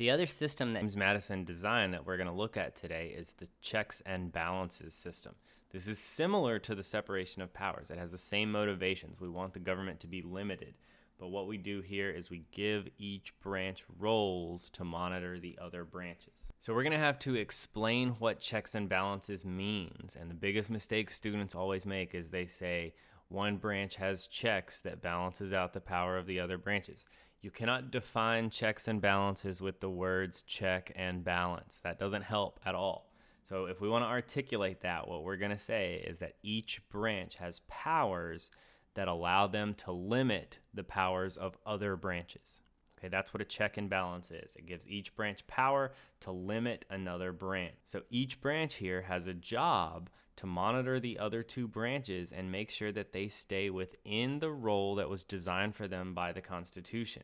The other system that James Madison designed that we're going to look at today is the checks and balances system. This is similar to the separation of powers. It has the same motivations. We want the government to be limited. But what we do here is we give each branch roles to monitor the other branches. So we're going to have to explain what checks and balances means. And the biggest mistake students always make is they say one branch has checks that balances out the power of the other branches. You cannot define checks and balances with the words check and balance. That doesn't help at all. So if we want to articulate that, what we're going to say is that each branch has powers that allow them to limit the powers of other branches. Okay, that's what a check and balance is. It gives each branch power to limit another branch. So each branch here has a job to monitor the other two branches and make sure that they stay within the role that was designed for them by the Constitution.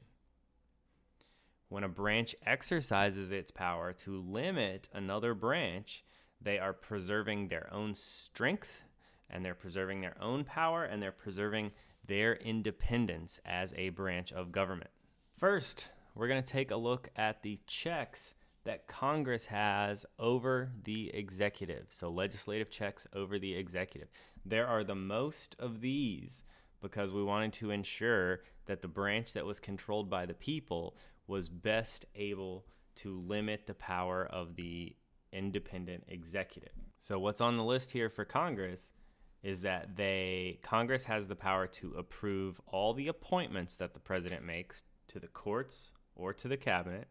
When a branch exercises its power to limit another branch, they are preserving their own strength, and they're preserving their own power, and they're preserving their independence as a branch of government. First, we're going to take a look at the checks that Congress has over the executive. So legislative checks over the executive. There are the most of these because we wanted to ensure that the branch that was controlled by the people was best able to limit the power of the independent executive. So what's on the list here for Congress is that Congress has the power to approve all the appointments that the president makes to the courts or to the cabinet.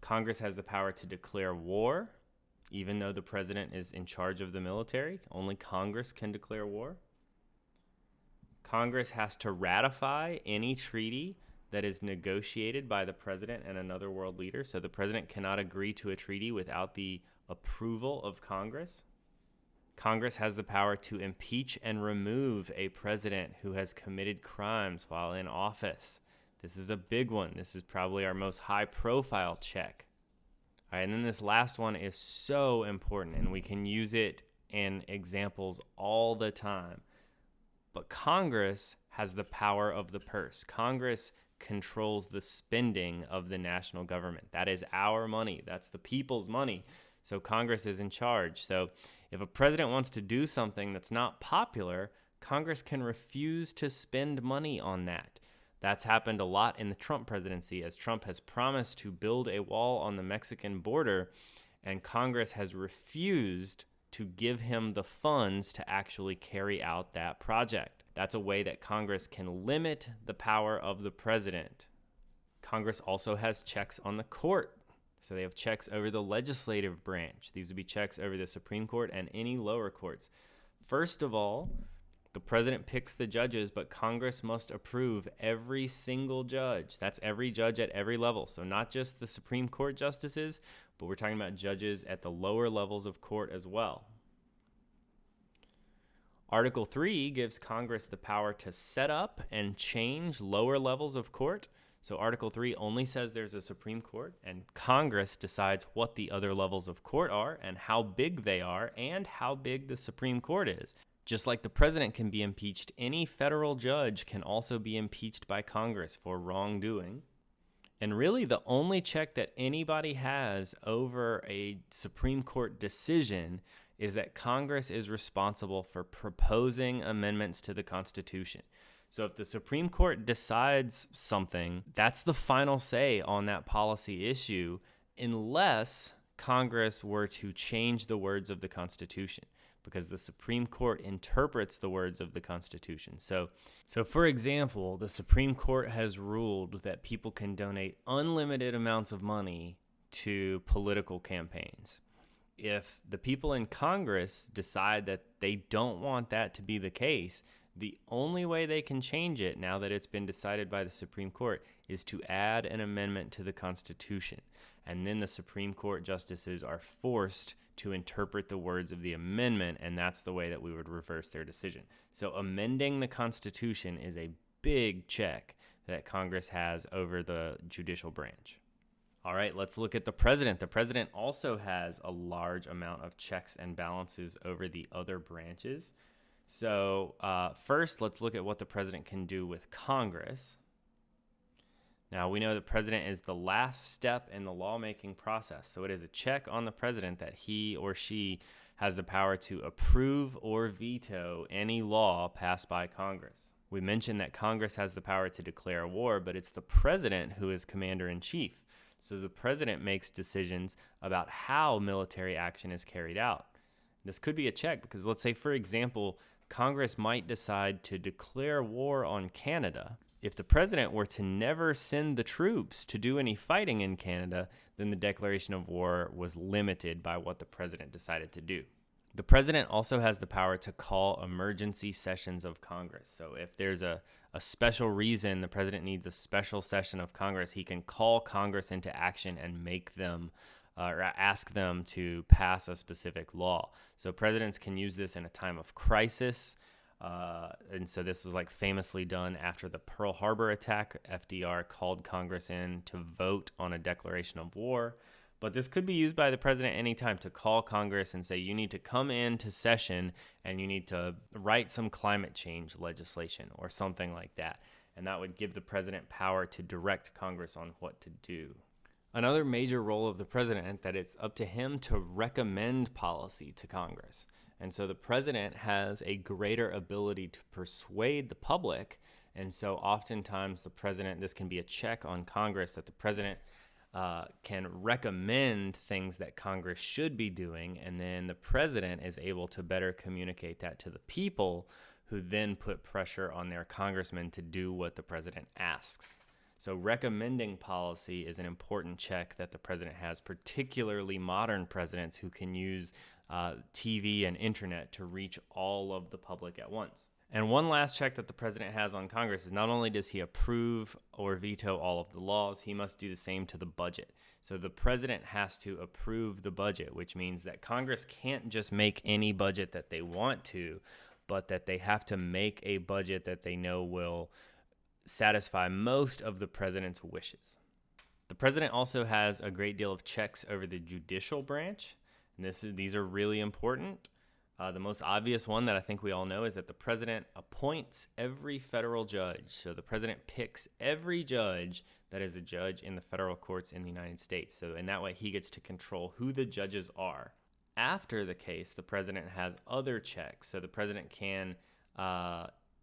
Congress has the power to declare war, even though the president is in charge of the military. Only Congress can declare war. Congress has to ratify any treaty that is negotiated by the president and another world leader. So the president cannot agree to a treaty without the approval of Congress. Congress has the power to impeach and remove a president who has committed crimes while in office. This is a big one. This is probably our most high-profile check. All right, and then this last one is so important, and we can use it in examples all the time. But Congress has the power of the purse. Congress controls the spending of the national government. That is our money. That's the people's money. So Congress is in charge. So if a president wants to do something that's not popular, Congress can refuse to spend money on that. That's happened a lot in the Trump presidency, as Trump has promised to build a wall on the Mexican border, and Congress has refused to give him the funds to actually carry out that project. That's a way that Congress can limit the power of the president. Congress also has checks on the court. So they have checks over the legislative branch. These would be checks over the Supreme Court and any lower courts. First of all, the president picks the judges, but Congress must approve every single judge. That's every judge at every level. So not just the Supreme Court justices, but we're talking about judges at the lower levels of court as well. Article 3 gives Congress the power to set up and change lower levels of court. So Article 3 only says there's a Supreme Court, and Congress decides what the other levels of court are and how big they are and how big the Supreme Court is. Just like the president can be impeached, any federal judge can also be impeached by Congress for wrongdoing. And really the only check that anybody has over a Supreme Court decision is that Congress is responsible for proposing amendments to the Constitution. So if the Supreme Court decides something, that's the final say on that policy issue, unless Congress were to change the words of the Constitution, because the Supreme Court interprets the words of the Constitution. So for example, the Supreme Court has ruled that people can donate unlimited amounts of money to political campaigns. If the people in Congress decide that they don't want that to be the case, the only way they can change it, now that it's been decided by the Supreme Court, is to add an amendment to the Constitution. And then the Supreme Court justices are forced to interpret the words of the amendment, and that's the way that we would reverse their decision. So amending the Constitution is a big check that Congress has over the judicial branch. All right, let's look at the president. The president also has a large amount of checks and balances over the other branches. So first, let's look at what the president can do with Congress. Now, we know the president is the last step in the lawmaking process, so it is a check on the president that he or she has the power to approve or veto any law passed by Congress. We mentioned that Congress has the power to declare war, but it's the president who is commander-in-chief. So the president makes decisions about how military action is carried out. This could be a check because, let's say, for example, Congress might decide to declare war on Canada. If the president were to never send the troops to do any fighting in Canada, then the declaration of war was limited by what the president decided to do. The president also has the power to call emergency sessions of Congress. So if there's a special reason the president needs a special session of Congress, he can call Congress into action and make them or ask them to pass a specific law. So presidents can use this in a time of crisis. And so this was like famously done after the Pearl Harbor attack. FDR called Congress in to vote on a declaration of war. But this could be used by the president anytime to call Congress and say, you need to come into session and you need to write some climate change legislation or something like that. And that would give the president power to direct Congress on what to do. Another major role of the president that it's up to him to recommend policy to Congress. And so the president has a greater ability to persuade the public. And so oftentimes the president, this can be a check on Congress that the president can recommend things that Congress should be doing, and then the president is able to better communicate that to the people, who then put pressure on their congressmen to do what the president asks. So recommending policy is an important check that the president has, particularly modern presidents who can use TV and internet to reach all of the public at once. And one last check that the president has on Congress is not only does he approve or veto all of the laws, he must do the same to the budget. So the president has to approve the budget, which means that Congress can't just make any budget that they want to, but that they have to make a budget that they know will satisfy most of the president's wishes. The president also has a great deal of checks over the judicial branch, and these are really important. The most obvious one that I think we all know is that the president appoints every federal judge. So the president picks every judge that is a judge in the federal courts in the United States. So in that way, he gets to control who the judges are. After the case, the president has other checks. So the president can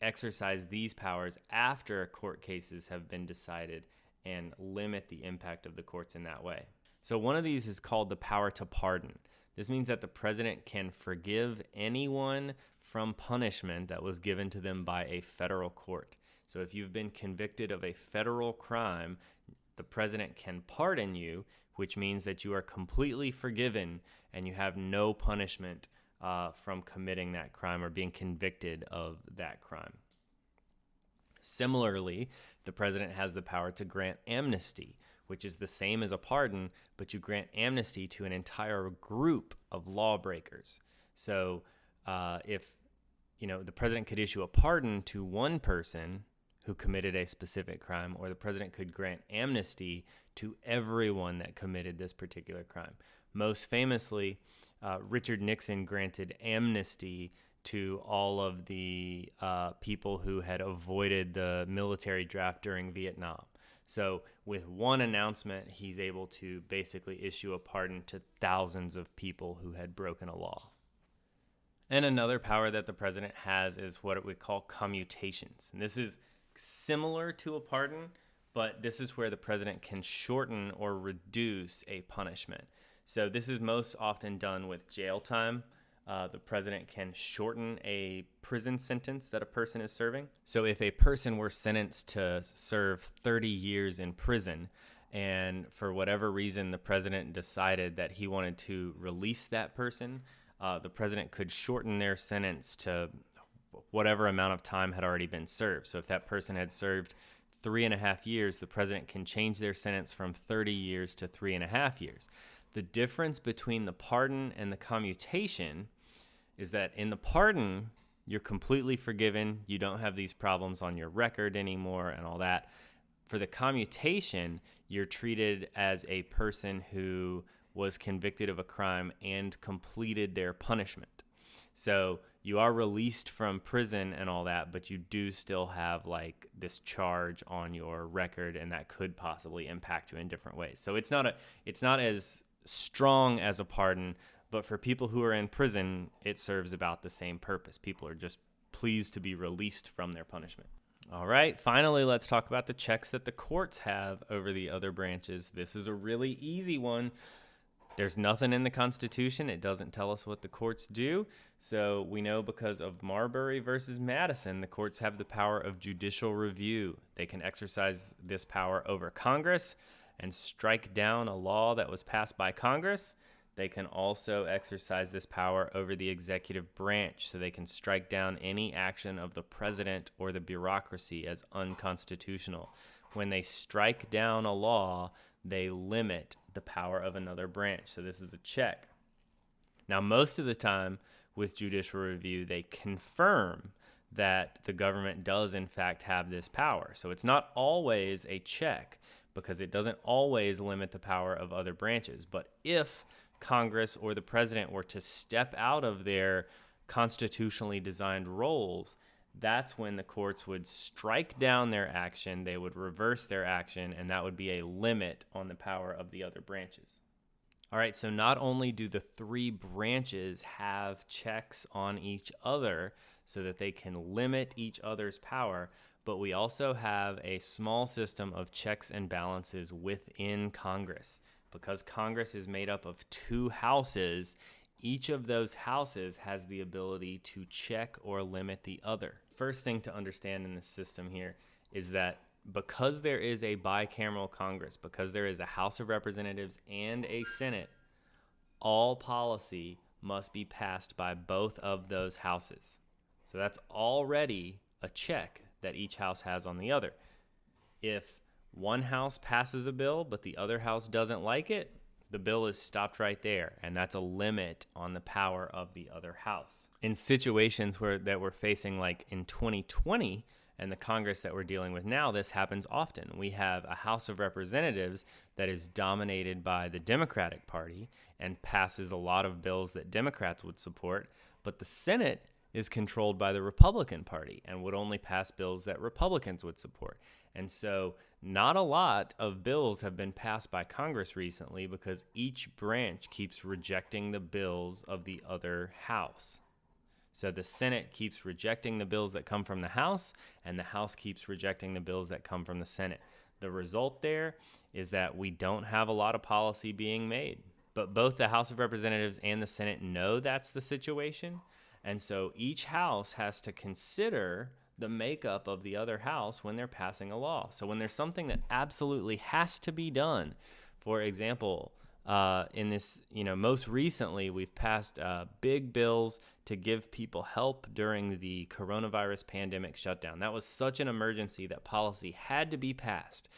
exercise these powers after court cases have been decided and limit the impact of the courts in that way. So one of these is called the power to pardon. This means that the president can forgive anyone from punishment that was given to them by a federal court. So if you've been convicted of a federal crime, the president can pardon you, which means that you are completely forgiven and you have no punishment from committing that crime or being convicted of that crime. Similarly, the president has the power to grant amnesty, which is the same as a pardon, but you grant amnesty to an entire group of lawbreakers. So if the president could issue a pardon to one person who committed a specific crime, or the president could grant amnesty to everyone that committed this particular crime. Most famously, Richard Nixon granted amnesty to all of the people who had avoided the military draft during Vietnam. So with one announcement, he's able to basically issue a pardon to thousands of people who had broken a law. And another power that the president has is what we call commutations. And this is similar to a pardon, but this is where the president can shorten or reduce a punishment. So this is most often done with jail time. The president can shorten a prison sentence that a person is serving. So if a person were sentenced to serve 30 years in prison, and for whatever reason the president decided that he wanted to release that person, the president could shorten their sentence to whatever amount of time had already been served. So if that person had served 3.5 years, the president can change their sentence from 30 years to 3.5 years. The difference between the pardon and the commutation is that in the pardon, you're completely forgiven. You don't have these problems on your record anymore and all that. For the commutation, you're treated as a person who was convicted of a crime and completed their punishment. So you are released from prison and all that, but you do still have like this charge on your record, and that could possibly impact you in different ways. So it's not as strong as a pardon, but for people who are in prison, it serves about the same purpose. People are just pleased to be released from their punishment. All right, finally, let's talk about the checks that the courts have over the other branches. This is a really easy one. There's nothing in the Constitution. It doesn't tell us what the courts do. So we know because of Marbury versus Madison, the courts have the power of judicial review. They can exercise this power over Congress and strike down a law that was passed by Congress. They can also exercise this power over the executive branch, so they can strike down any action of the president or the bureaucracy as unconstitutional. When they strike down a law, they limit the power of another branch. So this is a check. Now, most of the time with judicial review, they confirm that the government does in fact have this power. So it's not always a check because it doesn't always limit the power of other branches. But if Congress or the president were to step out of their constitutionally designed roles, that's when the courts would strike down their action, they would reverse their action, and that would be a limit on the power of the other branches. All right, so not only do the three branches have checks on each other so that they can limit each other's power, but we also have a small system of checks and balances within Congress. Because Congress is made up of two houses, each of those houses has the ability to check or limit the other. First thing to understand in this system here is that because there is a bicameral Congress, because there is a House of Representatives and a Senate, all policy must be passed by both of those houses. So that's already a check that each house has on the other. If one house passes a bill, but the other house doesn't like it, the bill is stopped right there, and that's a limit on the power of the other house. In situations that we're facing, like in 2020, and the Congress that we're dealing with now, this happens often. We have a House of Representatives that is dominated by the Democratic Party and passes a lot of bills that Democrats would support, but the Senate is controlled by the Republican Party and would only pass bills that Republicans would support. And so not a lot of bills have been passed by Congress recently because each branch keeps rejecting the bills of the other house. So the Senate keeps rejecting the bills that come from the House, and the House keeps rejecting the bills that come from the Senate. The result there is that we don't have a lot of policy being made. But both the House of Representatives and the Senate know that's the situation. And so each house has to consider the makeup of the other house when they're passing a law. So when there's something that absolutely has to be done, for example, in this, most recently we've passed big bills to give people help during the coronavirus pandemic shutdown. That was such an emergency that policy had to be passed.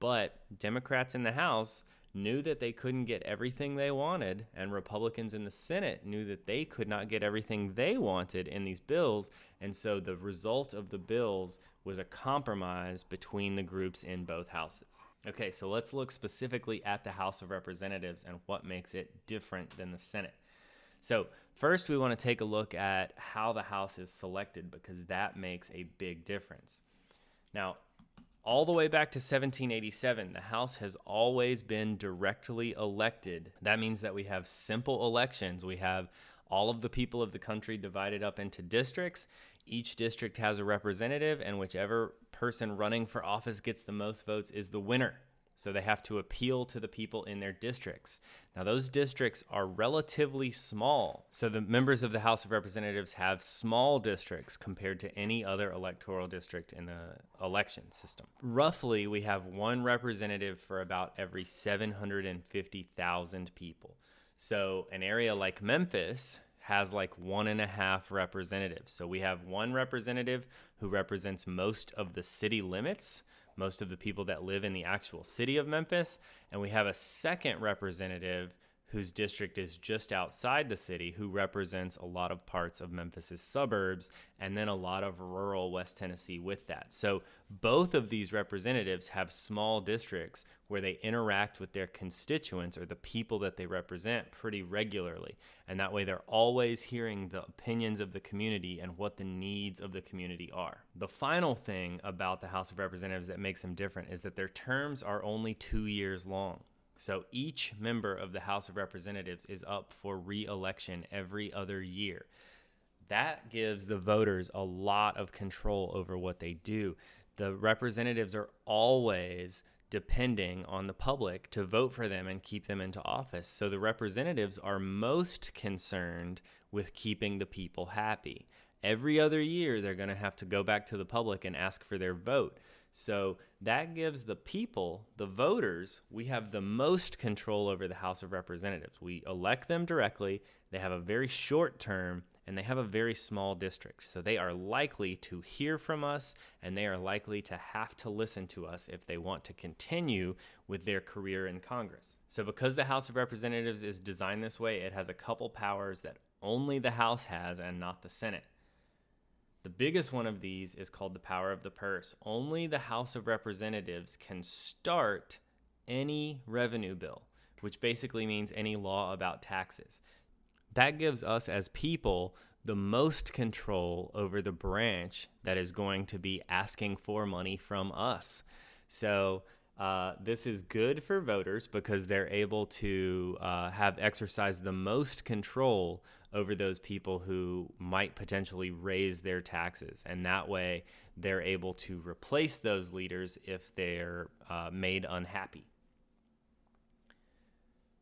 But Democrats in the House knew that they couldn't get everything they wanted, and Republicans in the Senate knew that they could not get everything they wanted in these bills, and so the result of the bills was a compromise between the groups in both houses. Okay, so let's look specifically at the House of Representatives and what makes it different than the Senate. So first, we want to take a look at how the House is selected, because that makes a big difference. Now, all the way back to 1787, the House has always been directly elected. That means that we have simple elections. We have all of the people of the country divided up into districts. Each district has a representative, and whichever person running for office gets the most votes is the winner. So they have to appeal to the people in their districts. Now, those districts are relatively small. So the members of the House of Representatives have small districts compared to any other electoral district in the election system. Roughly, we have one representative for about every 750,000 people. So an area like Memphis has like 1.5 representatives. So we have one representative who represents most of the city limits, most of the people that live in the actual city of Memphis, and we have a second representative whose district is just outside the city, who represents a lot of parts of Memphis's suburbs, and then a lot of rural West Tennessee with that. So both of these representatives have small districts where they interact with their constituents, or the people that they represent, pretty regularly. And that way they're always hearing the opinions of the community and what the needs of the community are. The final thing about the House of Representatives that makes them different is that their terms are only 2 years long. So each member of the House of Representatives is up for re-election every other year. That gives the voters a lot of control over what they do. The representatives are always depending on the public to vote for them and keep them into office. So the representatives are most concerned with keeping the people happy. Every other year, they're going to have to go back to the public and ask for their vote. So that gives the people, the voters, we have the most control over the House of Representatives. We elect them directly, they have a very short term, and they have a very small district. So they are likely to hear from us, and they are likely to have to listen to us if they want to continue with their career in Congress. So because the House of Representatives is designed this way, it has a couple powers that only the House has and not the Senate. The biggest one of these is called the power of the purse. Only the House of Representatives can start any revenue bill, which basically means any law about taxes. That gives us as people the most control over the branch that is going to be asking for money from us. So this is good for voters because they're able to have exercised the most control over those people who might potentially raise their taxes. And that way they're able to replace those leaders if they're made unhappy.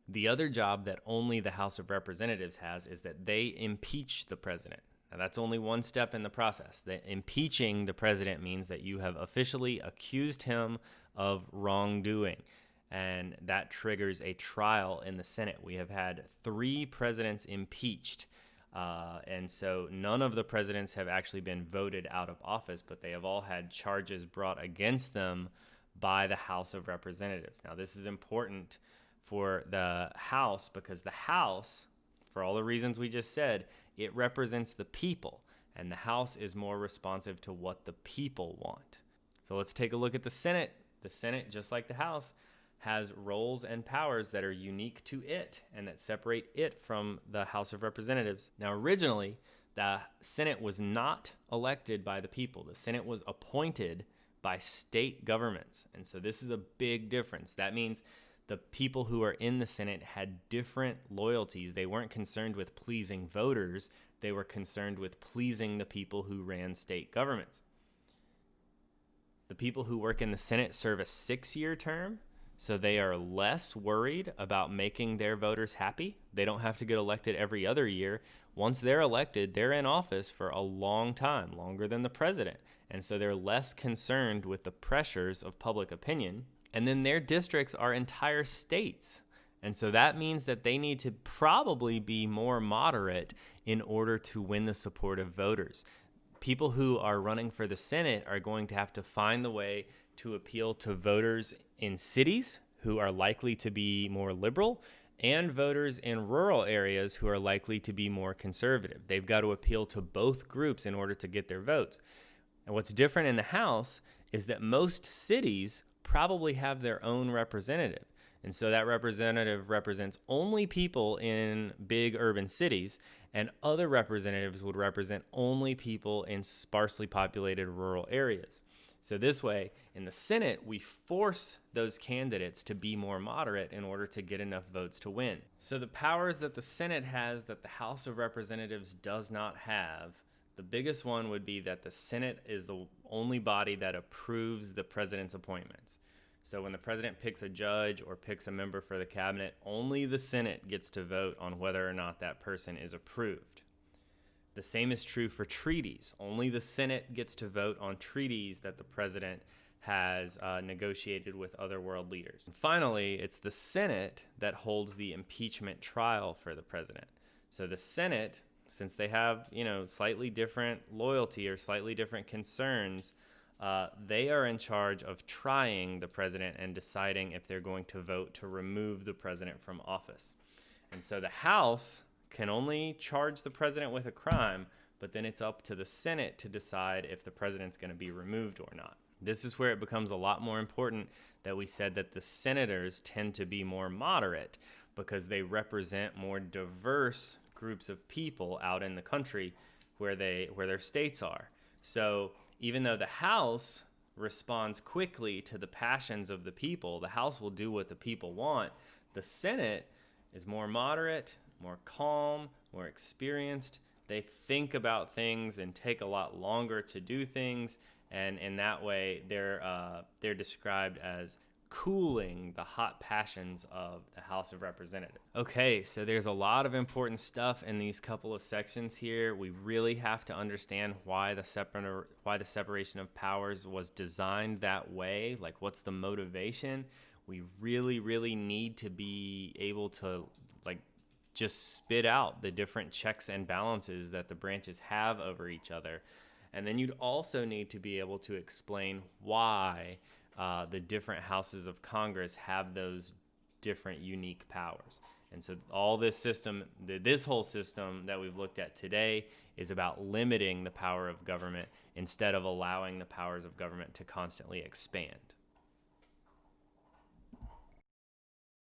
The other job that only the House of Representatives has is that they impeach the president. Now, that's only one step in the process. Impeaching the president means that you have officially accused him of wrongdoing, and that triggers a trial in the Senate. We have had 3 presidents impeached, and so none of the presidents have actually been voted out of office, but they have all had charges brought against them by the House of Representatives. Now, this is important for the House because the House, for all the reasons we just said, it represents the people, and the House is more responsive to what the people want. So let's take a look at the Senate. The Senate, just like the House, has roles and powers that are unique to it and that separate it from the House of Representatives. Now, originally, the Senate was not elected by the people. The Senate was appointed by state governments, and so this is a big difference. That means the people who are in the Senate had different loyalties. They weren't concerned with pleasing voters. They were concerned with pleasing the people who ran state governments. The people who work in the Senate serve a 6-year term, so they are less worried about making their voters happy. They don't have to get elected every other year. Once they're elected, they're in office for a long time, longer than the president. And so they're less concerned with the pressures of public opinion. And then their districts are entire states. And so that means that they need to probably be more moderate in order to win the support of voters. People who are running for the Senate are going to have to find the way to appeal to voters in cities who are likely to be more liberal and voters in rural areas who are likely to be more conservative. They've got to appeal to both groups in order to get their votes. And what's different in the House is that most cities probably have their own representative. And so that representative represents only people in big urban cities, and other representatives would represent only people in sparsely populated rural areas. So this way, in the Senate, we force those candidates to be more moderate in order to get enough votes to win. So the powers that the Senate has that the House of Representatives does not have, the biggest one would be that the Senate is the only body that approves the president's appointments. So when the president picks a judge or picks a member for the cabinet, only the Senate gets to vote on whether or not that person is approved. The same is true for treaties. Only the Senate gets to vote on treaties that the president has negotiated with other world leaders. And finally, it's the Senate that holds the impeachment trial for the president. So the Senate, since they have, slightly different loyalty or slightly different concerns, they are in charge of trying the president and deciding if they're going to vote to remove the president from office. And so the House can only charge the president with a crime, but then it's up to the Senate to decide if the president's going to be removed or not. This is where it becomes a lot more important that we said that the senators tend to be more moderate because they represent more diverse groups of people out in the country where their states are. So even though the House responds quickly to the passions of the people, the House will do what the people want. The Senate is more moderate, more calm, more experienced. They think about things and take a lot longer to do things, and in that way, they're described as cooling the hot passions of the House of Representatives. Okay, so there's a lot of important stuff in these couple of sections here. We really have to understand why the separation of powers was designed that way. Like, what's the motivation? We really, really need to be able to just spit out the different checks and balances that the branches have over each other. And then you'd also need to be able to explain why the different houses of Congress have those different unique powers. And so all this system, this whole system that we've looked at today is about limiting the power of government instead of allowing the powers of government to constantly expand.